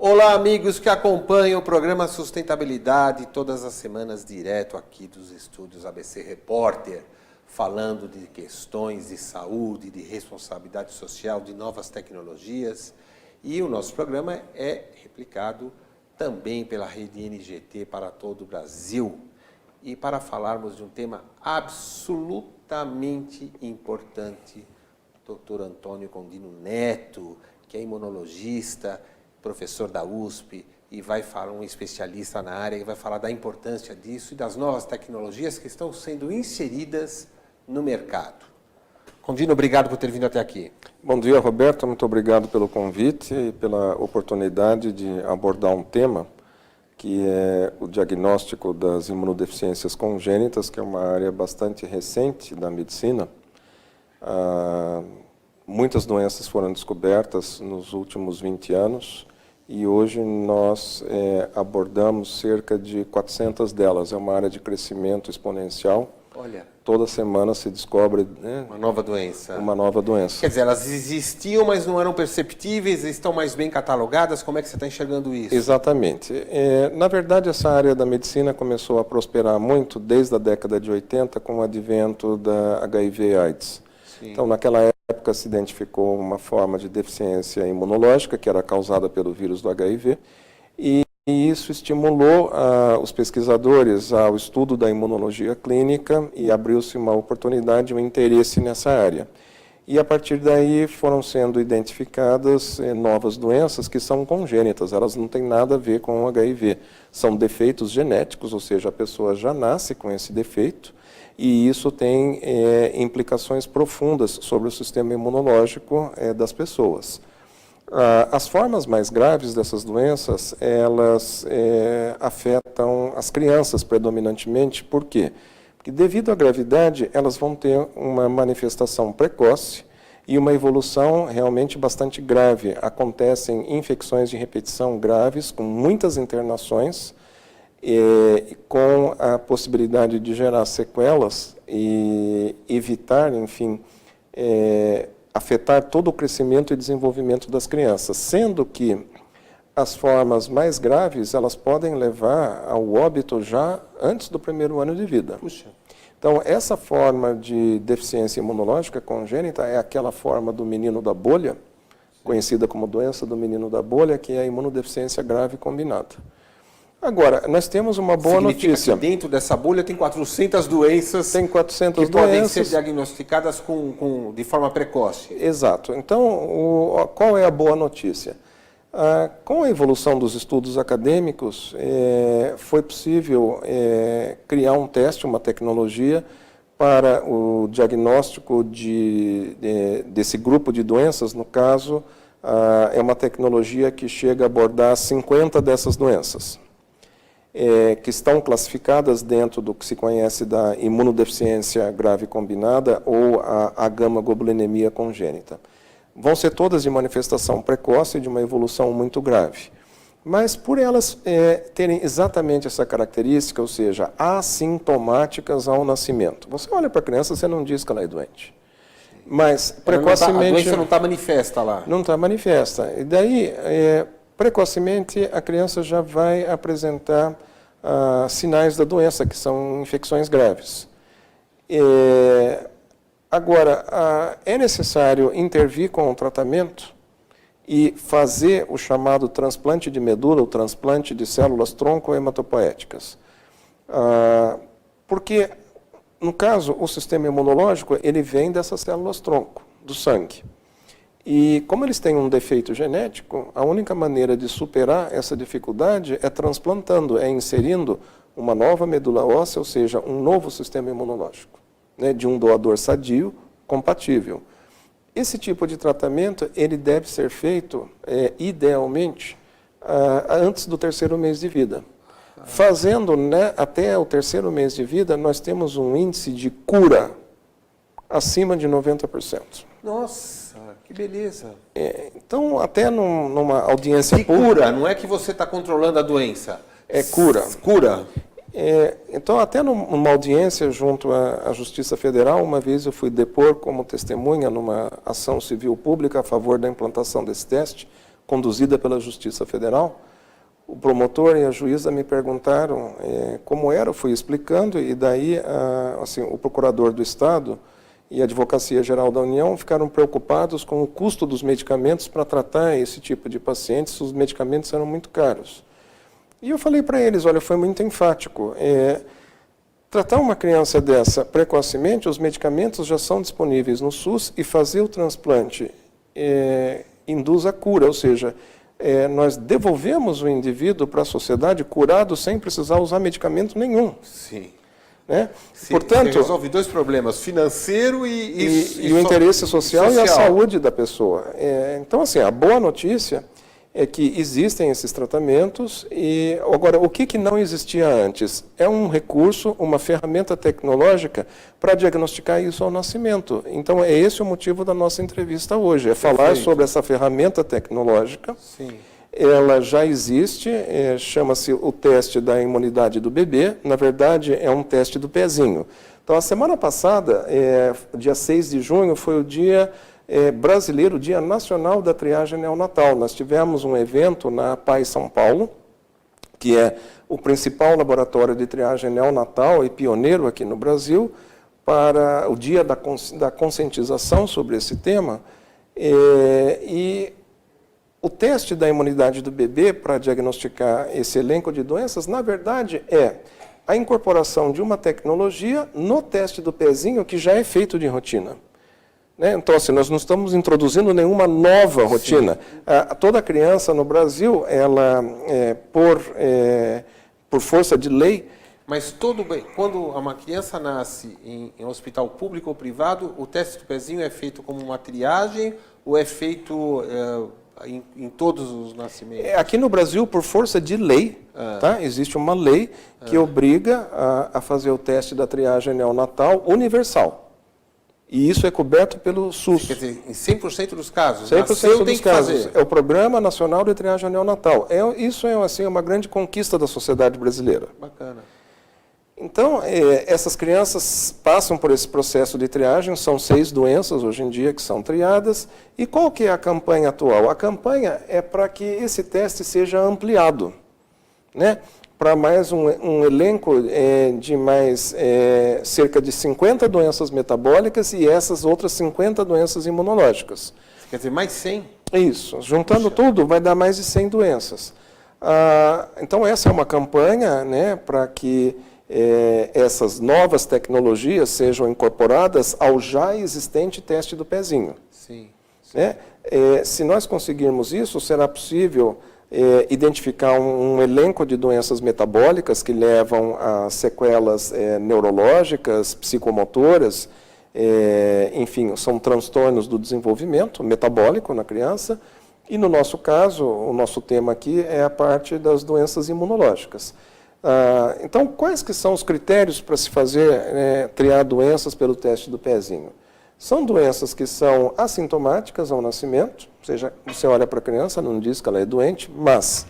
Olá, amigos que acompanham o programa Sustentabilidade todas as semanas direto aqui dos estúdios ABC Repórter, falando de questões de saúde, de responsabilidade social, de novas tecnologias. E o nosso programa é replicado também pela rede NGT para todo o Brasil. E para falarmos de um tema absolutamente importante, Dr. Antônio Condino Neto, que é imunologista, professor da USP, e vai falar um especialista na área, e vai falar da importância disso e das novas tecnologias que estão sendo inseridas no mercado. Condino, obrigado por ter vindo até aqui. Bom dia, Roberto. Muito obrigado pelo convite e pela oportunidade de abordar um tema que é o diagnóstico das imunodeficiências congênitas, que é uma área bastante recente da medicina. Muitas doenças foram descobertas nos últimos 20 anos e hoje nós abordamos cerca de 400 delas. É uma área de crescimento exponencial. Olha, toda semana se descobre uma nova doença. Uma nova doença. Quer dizer, elas existiam, mas não eram perceptíveis, estão mais bem catalogadas. Como é que você está enxergando isso? Exatamente. Na verdade, essa área da medicina começou a prosperar muito desde a década de 80 com o advento da HIV/AIDS. Então, naquela época se identificou uma forma de deficiência imunológica que era causada pelo vírus do HIV e isso estimulou os pesquisadores ao estudo da imunologia clínica e abriu-se uma oportunidade, um interesse nessa área. E a partir daí foram sendo identificadas novas doenças que são congênitas, elas não têm nada a ver com o HIV. São defeitos genéticos, ou seja, a pessoa já nasce com esse defeito, e isso tem implicações profundas sobre o sistema imunológico das pessoas. As formas mais graves dessas doenças, elas afetam as crianças predominantemente. Por quê? Porque devido à gravidade, elas vão ter uma manifestação precoce e uma evolução realmente bastante grave. Acontecem infecções de repetição graves, com muitas internações, com a possibilidade de gerar sequelas e evitar, enfim, afetar todo o crescimento e desenvolvimento das crianças, sendo que as formas mais graves, elas podem levar ao óbito já antes do primeiro ano de vida. Puxa. Então, essa forma de deficiência imunológica congênita é aquela forma do menino da bolha, conhecida como doença do menino da bolha, que é a imunodeficiência grave combinada. Agora, nós temos uma boa notícia. Que dentro dessa bolha tem 400 doenças. Tem 400 que doenças. podem ser diagnosticadas de forma precoce. Exato. Então, qual é a boa notícia? Com a evolução dos estudos acadêmicos, foi possível criar um teste, uma tecnologia para o diagnóstico desse grupo de doenças. No caso, é uma tecnologia que chega a abordar 50 dessas doenças. Que estão classificadas dentro do que se conhece da imunodeficiência grave combinada ou a gama-globulinemia congênita. Vão ser todas de manifestação precoce e de uma evolução muito grave. Mas por elas terem exatamente essa característica, ou seja, assintomáticas ao nascimento. Você olha para a criança, você não diz que ela é doente. Mas precocemente... A doença não está manifesta lá. Não está manifesta. E daí... precocemente, a criança já vai apresentar sinais da doença, que são infecções graves. Agora, é necessário intervir com o tratamento e fazer o chamado transplante de medula, o transplante de células tronco hematopoéticas. Porque, no caso, o sistema imunológico, ele vem dessas células tronco, do sangue. E como eles têm um defeito genético, a única maneira de superar essa dificuldade é transplantando, é inserindo uma nova medula óssea, ou seja, um novo sistema imunológico, né, de um doador sadio, compatível. Esse tipo de tratamento, ele deve ser feito, idealmente, antes do 3º mês de vida. Fazendo, né, até o 3º mês de vida, nós temos um índice de cura acima de 90%. Nossa! Que beleza. Então, até numa audiência pública... cura, não é que você está controlando a doença. É cura. Cura. Então, até numa audiência junto à Justiça Federal, uma vez eu fui depor como testemunha numa ação civil pública a favor da implantação desse teste, conduzida pela Justiça Federal, o promotor e a juíza me perguntaram como era, eu fui explicando, e daí assim, o procurador do Estado e a Advocacia Geral da União ficaram preocupados com o custo dos medicamentos para tratar esse tipo de pacientes, os medicamentos eram muito caros. E eu falei para eles, olha, foi muito enfático, tratar uma criança dessa precocemente, os medicamentos já são disponíveis no SUS e fazer o transplante induz a cura, ou seja, nós devolvemos o indivíduo para a sociedade curado sem precisar usar medicamento nenhum. Sim. Né? Sim, portanto, você resolve dois problemas, financeiro e o interesse social e a saúde da pessoa. Então, assim, a boa notícia é que existem esses tratamentos e, agora, o que não existia antes? É um recurso, uma ferramenta tecnológica para diagnosticar isso ao nascimento. Então, é esse o motivo da nossa entrevista hoje, é falar sobre essa ferramenta tecnológica. Sim. Ela já existe, chama-se o teste da imunidade do bebê, na verdade é um teste do pezinho. Então, a semana passada, dia 6 de junho, foi o dia brasileiro, o Dia Nacional da Triagem Neonatal. Nós tivemos um evento na PAI São Paulo, que é o principal laboratório de triagem neonatal e pioneiro aqui no Brasil, para o dia da conscientização sobre esse tema. E o teste da imunidade do bebê para diagnosticar esse elenco de doenças, na verdade, é a incorporação de uma tecnologia no teste do pezinho que já é feito de rotina. Então, assim, nós não estamos introduzindo nenhuma nova rotina. Toda criança no Brasil, ela, por força de lei... Mas tudo bem, quando uma criança nasce em hospital público ou privado, o teste do pezinho é feito como uma triagem ou é feito em todos os nascimentos? Aqui no Brasil, por força de lei, tá? Existe uma lei que obriga a fazer o teste da triagem neonatal universal. E isso é coberto pelo SUS. Quer dizer, em 100% dos casos? 100% dos casos. É o Programa Nacional de Triagem Neonatal. Isso é assim, uma grande conquista da sociedade brasileira. Bacana. Então, essas crianças passam por esse processo de triagem, são 6 doenças hoje em dia que são triadas. E qual que é a campanha atual? A campanha é para que esse teste seja ampliado, né? Para mais um elenco de mais cerca de 50 doenças metabólicas e essas outras 50 doenças imunológicas. Quer dizer, mais 100? Isso. Juntando tudo, vai dar mais de 100 doenças. Então, essa é uma campanha, né, para que essas novas tecnologias sejam incorporadas ao já existente teste do pezinho. Sim. Né? Se nós conseguirmos isso, será possível identificar um elenco de doenças metabólicas que levam a sequelas neurológicas, psicomotoras, enfim, são transtornos do desenvolvimento metabólico na criança. E no nosso caso, o nosso tema aqui é a parte das doenças imunológicas. Então, quais que são os critérios para se fazer triar doenças pelo teste do pezinho? São doenças que são assintomáticas ao nascimento, ou seja, você olha para a criança, não diz que ela é doente, mas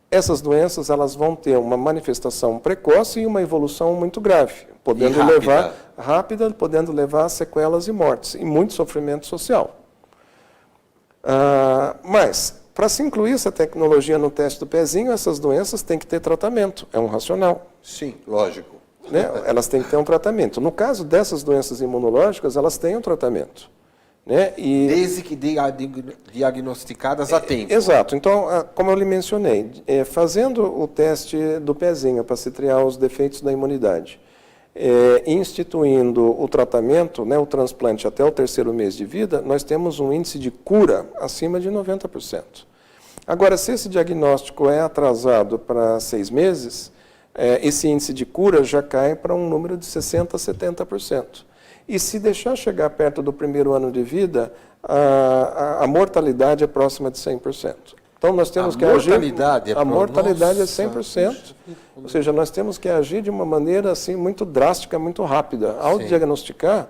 essas doenças elas vão ter uma manifestação precoce e uma evolução muito grave, podendo levar rápida, podendo levar a sequelas e mortes, e muito sofrimento social. Mas, para se incluir essa tecnologia no teste do pezinho, essas doenças têm que ter tratamento, é um racional. Sim, lógico. Né? Elas têm que ter um tratamento. No caso dessas doenças imunológicas, elas têm um tratamento. Né? Desde que diagnosticadas a tempo. Exato. Então, como eu lhe mencionei, fazendo o teste do pezinho para se triar os defeitos da imunidade, instituindo o tratamento, né, o transplante até o 3º mês de vida, nós temos um índice de cura acima de 90%. Agora, se esse diagnóstico é atrasado para 6 meses, esse índice de cura já cai para um número de 60% a 70%. E se deixar chegar perto do 1º ano de vida, a mortalidade é próxima de 100%. Então, nós temos que agir... A mortalidade é 100%. Ou seja, nós temos que agir de uma maneira assim, muito drástica, muito rápida. Ao diagnosticar,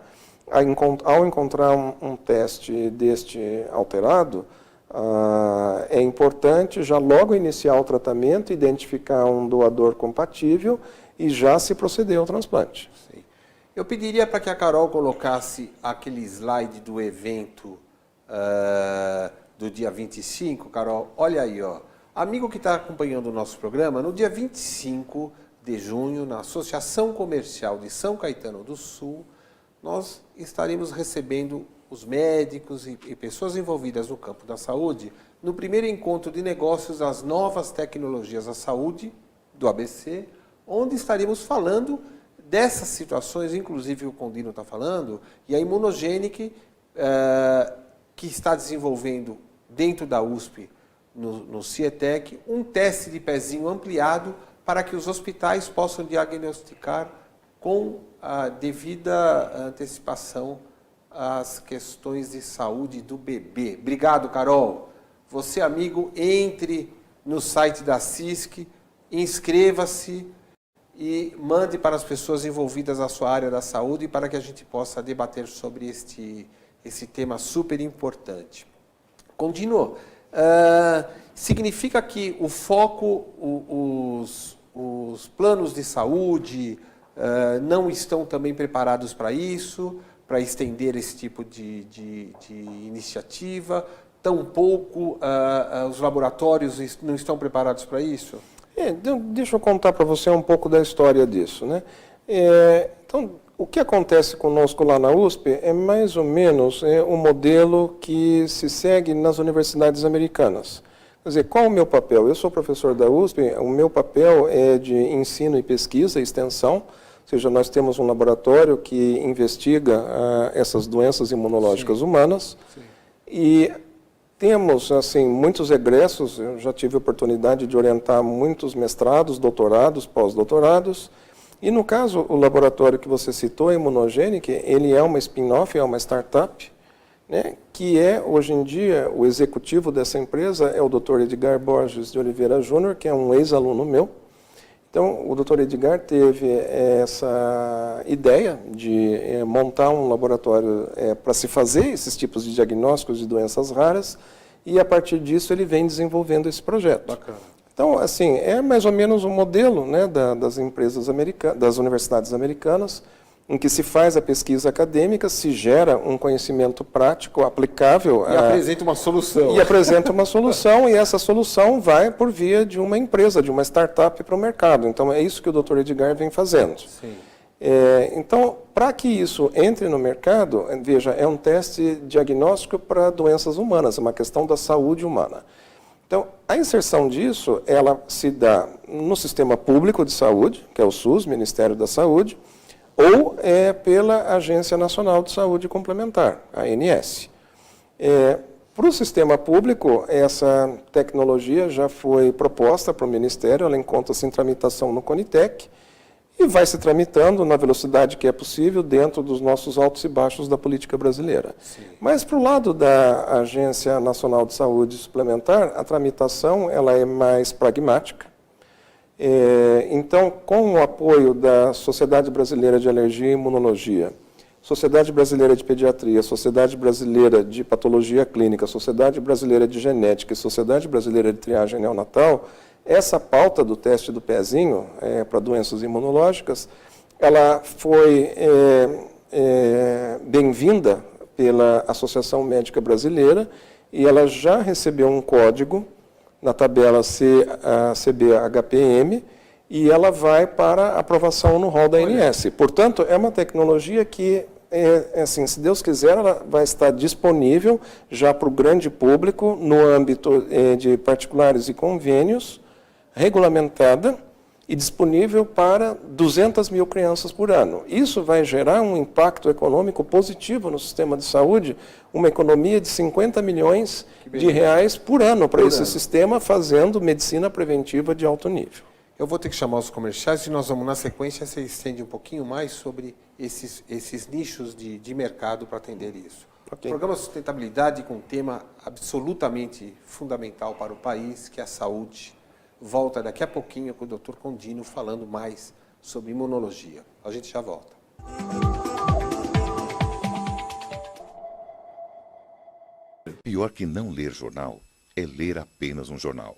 ao encontrar um teste deste alterado, é importante já logo iniciar o tratamento, identificar um doador compatível e já se proceder ao transplante. Sim. Eu pediria para que a Carol colocasse aquele slide do evento do dia 25, Carol, olha aí, ó. Amigo que está acompanhando o nosso programa, no dia 25 de junho, na Associação Comercial de São Caetano do Sul, nós estaremos recebendo os médicos e pessoas envolvidas no campo da saúde no primeiro encontro de negócios das novas tecnologias da saúde do ABC, onde estaremos falando dessas situações, inclusive o Condino está falando, e a Imunogenic, que está desenvolvendo dentro da USP, no CIETEC, um teste de pezinho ampliado para que os hospitais possam diagnosticar com a devida antecipação as questões de saúde do bebê. Obrigado, Carol. Você, amigo, entre no site da CISC, inscreva-se e mande para as pessoas envolvidas na sua área da saúde para que a gente possa debater sobre esse tema super importante. Continuo. Significa que o foco, os planos de saúde não estão também preparados para isso, para estender esse tipo de iniciativa? Tampouco os laboratórios não estão preparados para isso? Deixa eu contar para você um pouco da história disso, né? Então, o que acontece conosco lá na USP é mais ou menos um modelo que se segue nas universidades americanas. Quer dizer, qual é o meu papel? Eu sou professor da USP, o meu papel é de ensino e pesquisa, extensão, ou seja, nós temos um laboratório que investiga essas doenças imunológicas humanas. Sim. E temos, assim, muitos egressos. Eu já tive a oportunidade de orientar muitos mestrados, doutorados, pós-doutorados. E, no caso, o laboratório que você citou, a Imunogenic, ele é uma spin-off, é uma startup, né, que hoje em dia, o executivo dessa empresa é o Dr. Edgar Borges de Oliveira Júnior, que é um ex-aluno meu. Então, o Dr. Edgar teve essa ideia de montar um laboratório para se fazer esses tipos de diagnósticos de doenças raras, e, a partir disso, ele vem desenvolvendo esse projeto. Bacana. Então, assim, é mais ou menos um modelo, né, das empresas americanas, das universidades americanas, em que se faz a pesquisa acadêmica, se gera um conhecimento prático, aplicável. E apresenta uma solução. E apresenta uma solução, e essa solução vai por via de uma empresa, de uma startup para o mercado. Então, é isso que o Dr. Edgar vem fazendo. Sim. Então, para que isso entre no mercado, veja, é um teste diagnóstico para doenças humanas, é uma questão da saúde humana. Então, a inserção disso, ela se dá no sistema público de saúde, que é o SUS, Ministério da Saúde, ou pela Agência Nacional de Saúde Complementar, a ANS. Para o sistema público, essa tecnologia já foi proposta para o Ministério, ela encontra-se em tramitação no CONITEC, e vai se tramitando na velocidade que é possível dentro dos nossos altos e baixos da política brasileira. Sim. Mas, para o lado da Agência Nacional de Saúde Suplementar, a tramitação ela é mais pragmática. Então, com o apoio da Sociedade Brasileira de Alergia e Imunologia, Sociedade Brasileira de Pediatria, Sociedade Brasileira de Patologia Clínica, Sociedade Brasileira de Genética e Sociedade Brasileira de Triagem Neonatal, essa pauta do teste do pezinho para doenças imunológicas, ela foi bem-vinda pela Associação Médica Brasileira, e ela já recebeu um código na tabela CB-HPM, e ela vai para aprovação no rol da ANS. Portanto, é uma tecnologia que, assim, se Deus quiser, ela vai estar disponível já para o grande público, no âmbito de particulares e convênios, regulamentada e disponível para 200 mil crianças por ano. Isso vai gerar um impacto econômico positivo no sistema de saúde, uma economia de 50 milhões de reais por ano para esse sistema, fazendo medicina preventiva de alto nível. Eu vou ter que chamar os comerciais e nós vamos, na sequência, você estende um pouquinho mais sobre esses nichos de mercado para atender isso. Okay. Programa Sustentabilidade com um tema absolutamente fundamental para o país, que é a saúde. Volta daqui a pouquinho com o Dr. Condino falando mais sobre imunologia. A gente já volta. Pior que não ler jornal é ler apenas um jornal.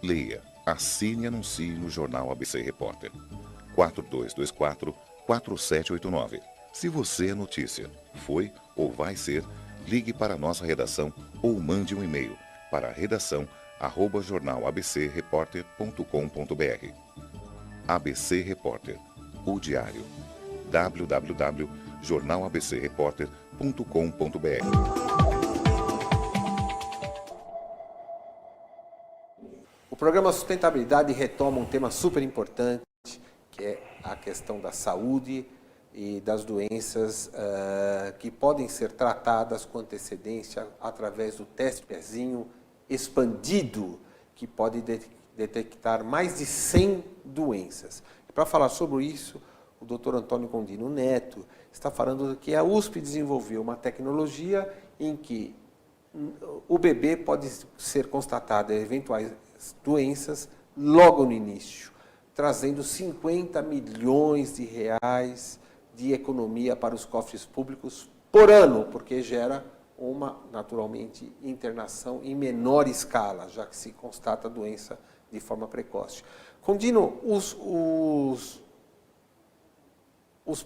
Leia, assine e anuncie no jornal ABC Repórter. 4224-4789. Se você é notícia, foi ou vai ser, ligue para a nossa redação ou mande um e-mail para redação@jornalabcreporter.com.br. ABC Repórter, o diário. www.jornalabcreporter.com.br. O programa Sustentabilidade retoma um tema super importante, que é a questão da saúde e das doenças que podem ser tratadas com antecedência através do teste pezinho expandido, que pode detectar mais de 100 doenças. Para falar sobre isso, o Dr. Antônio Condino Neto está falando que a USP desenvolveu uma tecnologia em que o bebê pode ser constatado eventuais doenças logo no início, trazendo 50 milhões de reais de economia para os cofres públicos por ano, porque gera uma, naturalmente, internação em menor escala, já que se constata a doença de forma precoce. Condino, os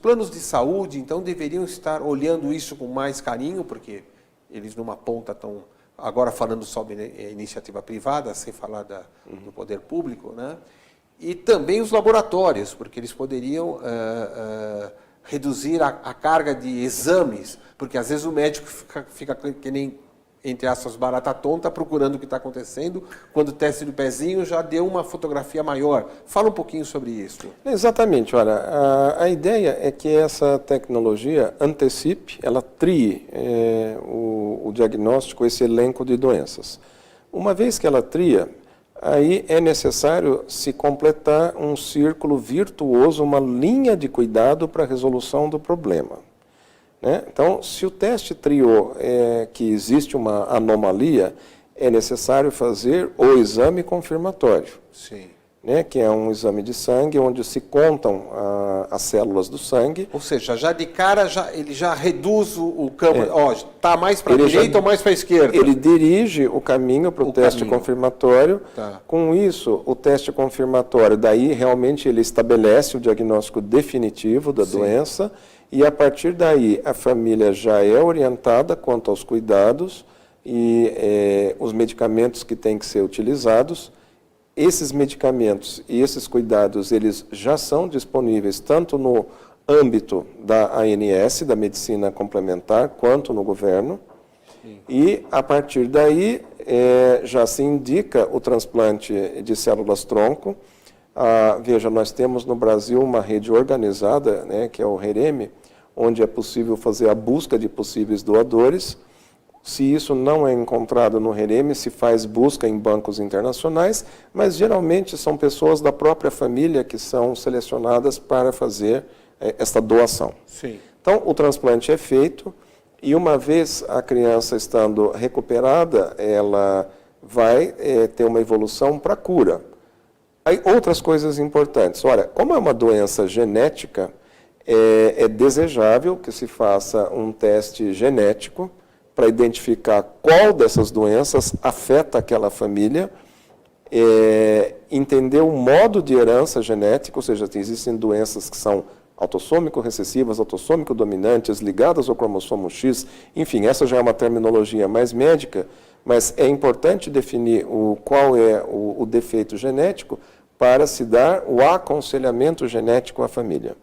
planos de saúde, então, deveriam estar olhando isso com mais carinho, porque eles numa ponta estão, agora falando sobre iniciativa privada, sem falar do poder público, né? E também os laboratórios, porque eles poderiam reduzir a carga de exames, porque às vezes o médico fica que nem, entre aspas, barata tonta, procurando o que está acontecendo, quando o teste do pezinho já deu uma fotografia maior. Fala um pouquinho sobre isso. Exatamente, olha, a ideia é que essa tecnologia antecipe, ela trie o diagnóstico, esse elenco de doenças. Uma vez que ela tria, aí é necessário se completar um círculo virtuoso, uma linha de cuidado para a resolução do problema. Né? Então, se o teste triou que existe uma anomalia, é necessário fazer o exame confirmatório. Sim. Né? Que é um exame de sangue, onde se contam as células do sangue. Ou seja, já de cara ele já reduz o campo, está mais para a direita ou mais para a esquerda? Ele dirige o caminho para o teste confirmatório. Tá. Com isso, o teste confirmatório, daí realmente ele estabelece o diagnóstico definitivo da doença, e a partir daí a família já é orientada quanto aos cuidados e os medicamentos que têm que ser utilizados. Esses medicamentos e esses cuidados, eles já são disponíveis tanto no âmbito da ANS, da medicina complementar, quanto no governo. Sim. E, a partir daí, já se indica o transplante de células-tronco. Veja, nós temos no Brasil uma rede organizada, né, que é o REREME, onde é possível fazer a busca de possíveis doadores. Se isso não é encontrado no REREME, se faz busca em bancos internacionais, mas geralmente são pessoas da própria família que são selecionadas para fazer esta doação. Sim. Então, o transplante é feito e, uma vez a criança estando recuperada, ela vai ter uma evolução para a cura. Aí, outras coisas importantes. Olha, como é uma doença genética, é desejável que se faça um teste genético para identificar qual dessas doenças afeta aquela família, entender o modo de herança genética, ou seja, existem doenças que são autossômico-recessivas, autossômico-dominantes, ligadas ao cromossomo X, enfim, essa já é uma terminologia mais médica, mas é importante definir qual é o defeito genético para se dar o aconselhamento genético à família.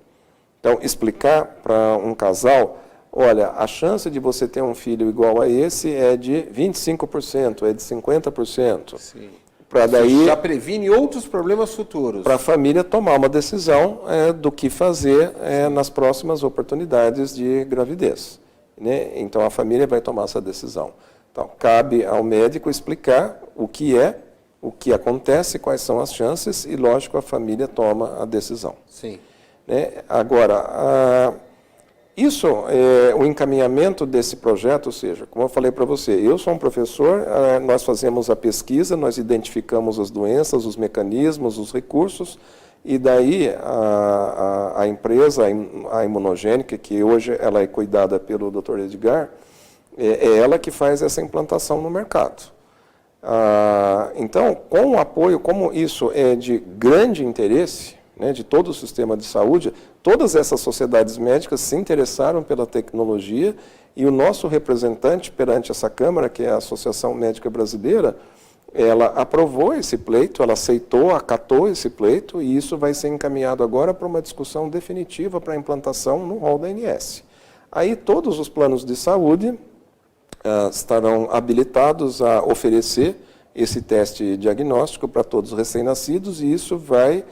Então, explicar para um casal: olha, a chance de você ter um filho igual a esse é de 25%, é de 50%. Sim. Daí, já previne outros problemas futuros. Para a família tomar uma decisão do que fazer nas próximas oportunidades de gravidez. Né? Então, a família vai tomar essa decisão. Então, cabe ao médico explicar o que acontece, quais são as chances, e, lógico, a família toma a decisão. Sim. Né? Agora, o encaminhamento desse projeto, ou seja, como eu falei para você, eu sou um professor, nós fazemos a pesquisa, nós identificamos as doenças, os mecanismos, os recursos, e daí a empresa, a Imunogênica, que hoje ela é cuidada pelo Dr. Edgar, é ela que faz essa implantação no mercado. Então, com o apoio, como isso é de grande interesse, né, de todo o sistema de saúde, todas essas sociedades médicas se interessaram pela tecnologia E o nosso representante perante essa Câmara, que é a Associação Médica Brasileira, ela aprovou esse pleito, ela aceitou, acatou esse pleito, e isso vai ser encaminhado agora para uma discussão definitiva para a implantação no rol da ANS. Aí todos os planos de saúde estarão habilitados a oferecer esse teste diagnóstico para todos os recém-nascidos, e isso vai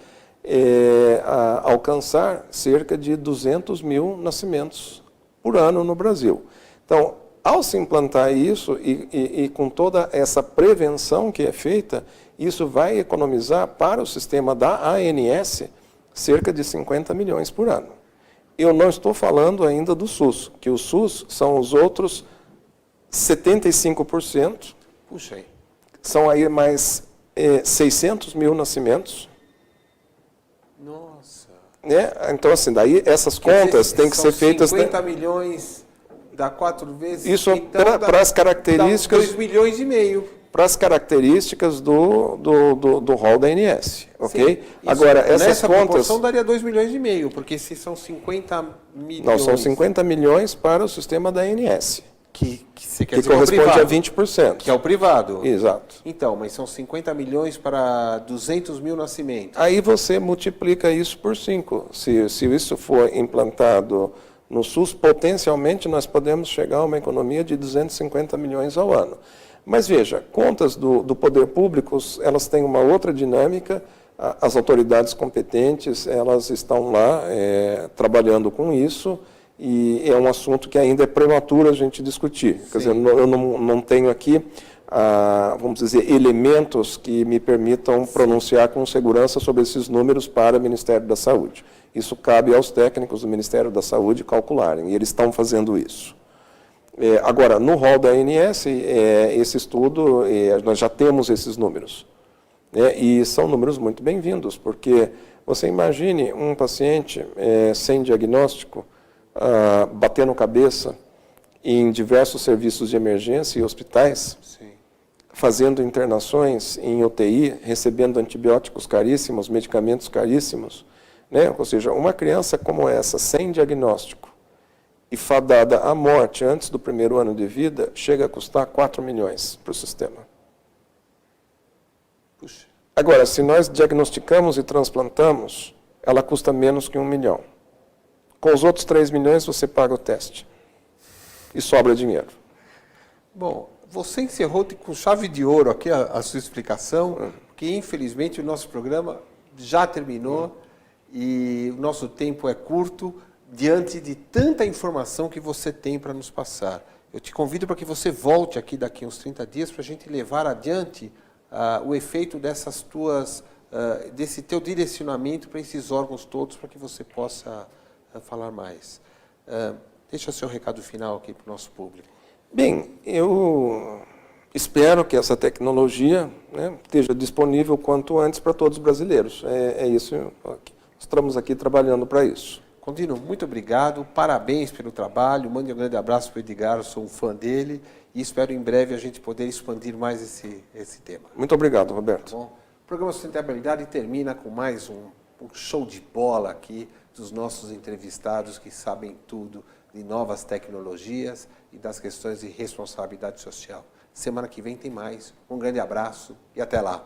alcançar cerca de 200 mil nascimentos por ano no Brasil. Então, ao se implantar isso e com toda essa prevenção que é feita, isso vai economizar para o sistema da ANS cerca de 50 milhões por ano. Eu não estou falando ainda do SUS, que o SUS são os outros 75%. Puxa aí. São aí mais 600 mil nascimentos. Nossa. Né? Então, assim, daí essas contas têm que ser feitas... 50 milhões, dá 4 vezes... Isso então para as características... Dá 2 milhões e meio. Para as características do rol da ANS, ok? Sim, agora, essas nessa contas... proporção daria 2 milhões e meio, porque se são 50 milhões... Não, são 50 milhões para o sistema da ANS. Que Que corresponde a 20%. Que é o privado. Exato. Então, mas são 50 milhões para 200 mil nascimentos. Aí você multiplica isso por 5. Se isso for implantado no SUS, potencialmente nós podemos chegar a uma economia de 250 milhões ao ano. Mas veja, contas do poder público, elas têm uma outra dinâmica. As autoridades competentes, elas estão lá trabalhando com isso, e é um assunto que ainda é prematuro a gente discutir. Sim. Quer dizer, eu não tenho aqui, vamos dizer, elementos que me permitam pronunciar com segurança sobre esses números para o Ministério da Saúde. Isso cabe aos técnicos do Ministério da Saúde calcularem, e eles estão fazendo isso. Agora, no rol da ANS, esse estudo, nós já temos esses números. E são números muito bem-vindos, porque você imagine um paciente sem diagnóstico, batendo cabeça em diversos serviços de emergência e hospitais, Sim. fazendo internações em UTI, recebendo antibióticos caríssimos, medicamentos caríssimos. Né? Ou seja, uma criança como essa, sem diagnóstico, e fadada à morte antes do primeiro ano de vida, chega a custar 4 milhões para o sistema. Puxa. Agora, se nós diagnosticamos e transplantamos, ela custa menos que 1 milhão. Com os outros 3 milhões, você paga o teste. E sobra dinheiro. Bom, você encerrou com chave de ouro aqui a sua explicação, porque infelizmente o nosso programa já terminou e o nosso tempo é curto diante de tanta informação que você tem para nos passar. Eu te convido para que você volte aqui daqui a uns 30 dias para a gente levar adiante o efeito dessas desse teu direcionamento para esses órgãos todos, para que você possa falar mais. Deixa o seu recado final aqui para o nosso público. Bem, eu espero que essa tecnologia, né, esteja disponível quanto antes para todos os brasileiros. É isso, nós estamos aqui trabalhando para isso. Condino, muito obrigado, parabéns pelo trabalho, mande um grande abraço para o Edgar, eu sou um fã dele e espero em breve a gente poder expandir mais esse tema. Muito obrigado, Roberto. Tá bom? O programa Sustentabilidade termina com mais um show de bola aqui dos nossos entrevistados que sabem tudo de novas tecnologias e das questões de responsabilidade social. Semana que vem tem mais. Um grande abraço e até lá.